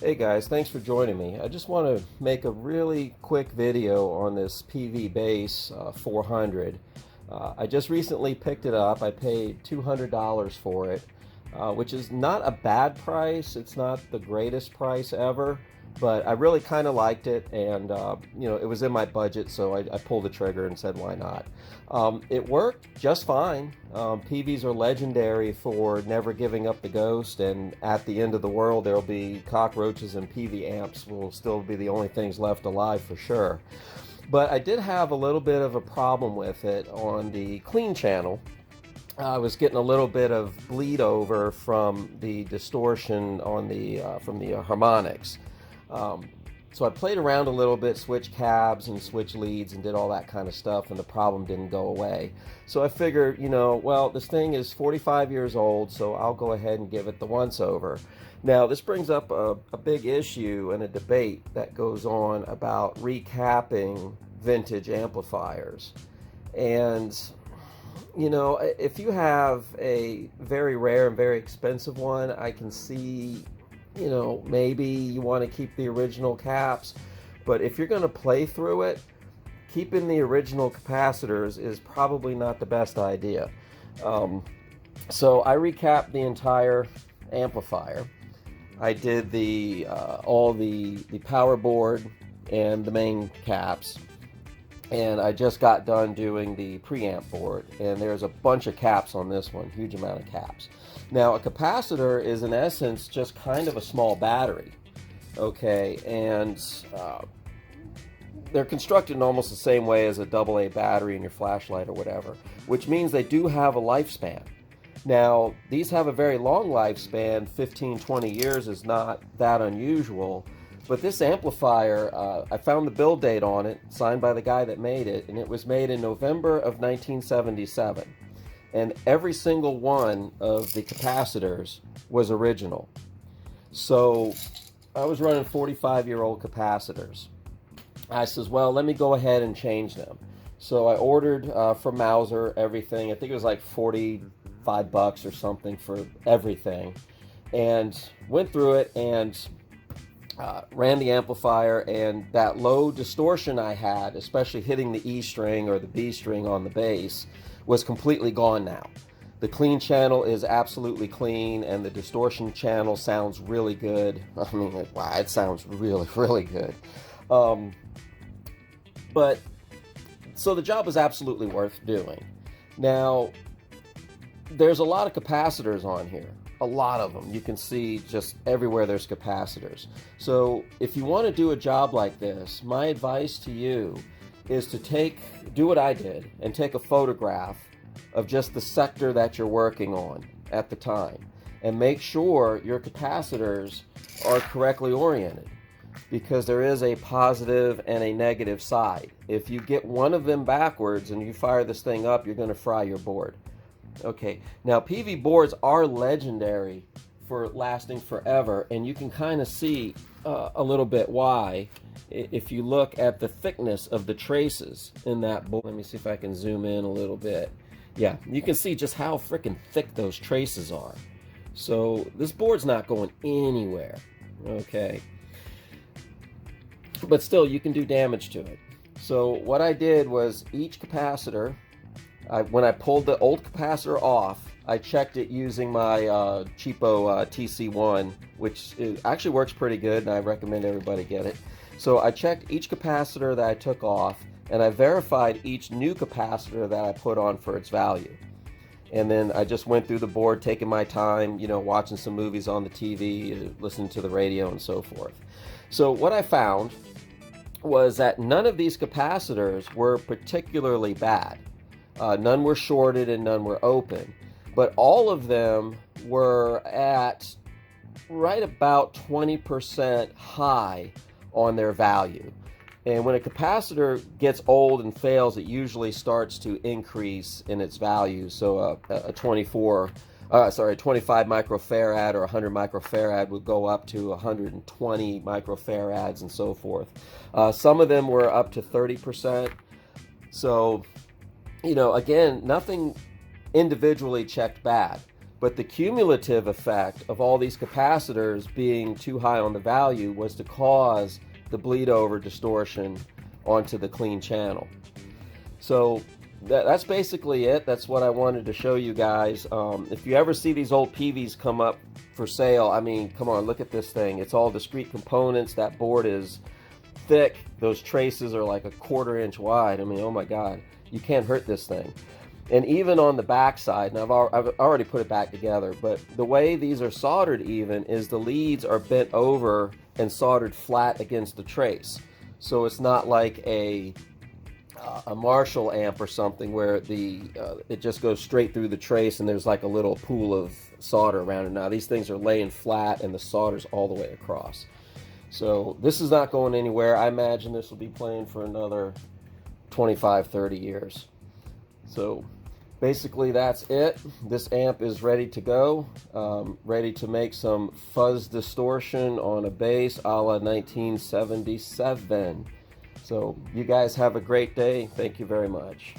Hey guys, thanks for joining me. I just want to make a really quick video on this Peavey Base 400. I just recently picked it up. I paid $200 for it, which is not a bad price. It's not the greatest price ever, but I really kind of liked it, and it was in my budget, so I pulled the trigger and said, why not? It worked just fine. Peaveys are legendary for never giving up the ghost, and at the end of the world there'll be cockroaches, and Peavey amps will still be the only things left alive for sure. But I did have a little bit of a problem with it on the clean channel. I was getting a little bit of bleed over from the distortion on from the harmonics. So I played around a little bit, switched cabs and switched leads and did all that kind of stuff, and the problem didn't go away. So I figured, well, this thing is 45 years old, so I'll go ahead and give it the once over. Now, this brings up a big issue and a debate that goes on about recapping vintage amplifiers. And if you have a very rare and very expensive one, I can see maybe you want to keep the original caps, but if you're going to play through it, keeping the original capacitors is probably not the best idea. So I recapped the entire amplifier. I did all the power board and the main caps, and I just got done doing the preamp board, and there's a bunch of caps on this one, huge amount of caps. Now, a capacitor is in essence just kind of a small battery, okay, and they're constructed in almost the same way as a AA battery in your flashlight or whatever, which means they do have a lifespan. Now, these have a very long lifespan. 15-20 years is not that unusual, but this amplifier, I found the build date on it, signed by the guy that made it, and it was made in November of 1977. And every single one of the capacitors was original. So I was running 45-year-old capacitors. I says, well, let me go ahead and change them. So I ordered from Mauser everything. I think it was like 45 bucks or something for everything. And went through it and ran the amplifier, and that low distortion I had, especially hitting the E string or the B string on the bass, was completely gone now. The clean channel is absolutely clean, and the distortion channel sounds really good. I mean, wow, it sounds really, really good. But so the job was absolutely worth doing. Now, there's a lot of capacitors on here. A lot of them. You can see just everywhere there's capacitors. So if you want to do a job like this, my advice to you is to do what I did and take a photograph of just the sector that you're working on at the time, and make sure your capacitors are correctly oriented, because there is a positive and a negative side. If you get one of them backwards and you fire this thing up, you're going to fry your board. Okay, now Peavey boards are legendary for lasting forever, and you can kind of see a little bit why if you look at the thickness of the traces in that board. Let me see if I can zoom in a little bit. Yeah, you can see just how freaking thick those traces are. So this board's not going anywhere, okay? But still, you can do damage to it. So what I did was each capacitor, when I pulled the old capacitor off, I checked it using my cheapo TC1, which actually works pretty good, and I recommend everybody get it. So I checked each capacitor that I took off, and I verified each new capacitor that I put on for its value. And then I just went through the board, taking my time, watching some movies on the TV, listening to the radio, and so forth. So what I found was that none of these capacitors were particularly bad. None were shorted and none were open, but all of them were at right about 20% high on their value. And when a capacitor gets old and fails, it usually starts to increase in its value. So a 25 microfarad or 100 microfarad would go up to 120 microfarads and so forth. Some of them were up to 30%. So again, nothing individually checked bad. But the cumulative effect of all these capacitors being too high on the value was to cause the bleed over distortion onto the clean channel. So that's basically it. That's what I wanted to show you guys. If you ever see these old Peaveys come up for sale, I mean, come on, look at this thing. It's all discrete components. That board is thick. Those traces are like a 1/4 inch wide. I mean, oh my God, you can't hurt this thing. And even on the back side, and I've already put it back together, but the way these are soldered even is the leads are bent over and soldered flat against the trace. So it's not like a Marshall amp or something where it just goes straight through the trace and there's like a little pool of solder around it. Now these things are laying flat and the solder's all the way across. So this is not going anywhere. I imagine this will be playing for another 25-30 years. So basically that's it. This amp is ready to go, ready to make some fuzz distortion on a bass a la 1977. So you guys have a great day. Thank you very much.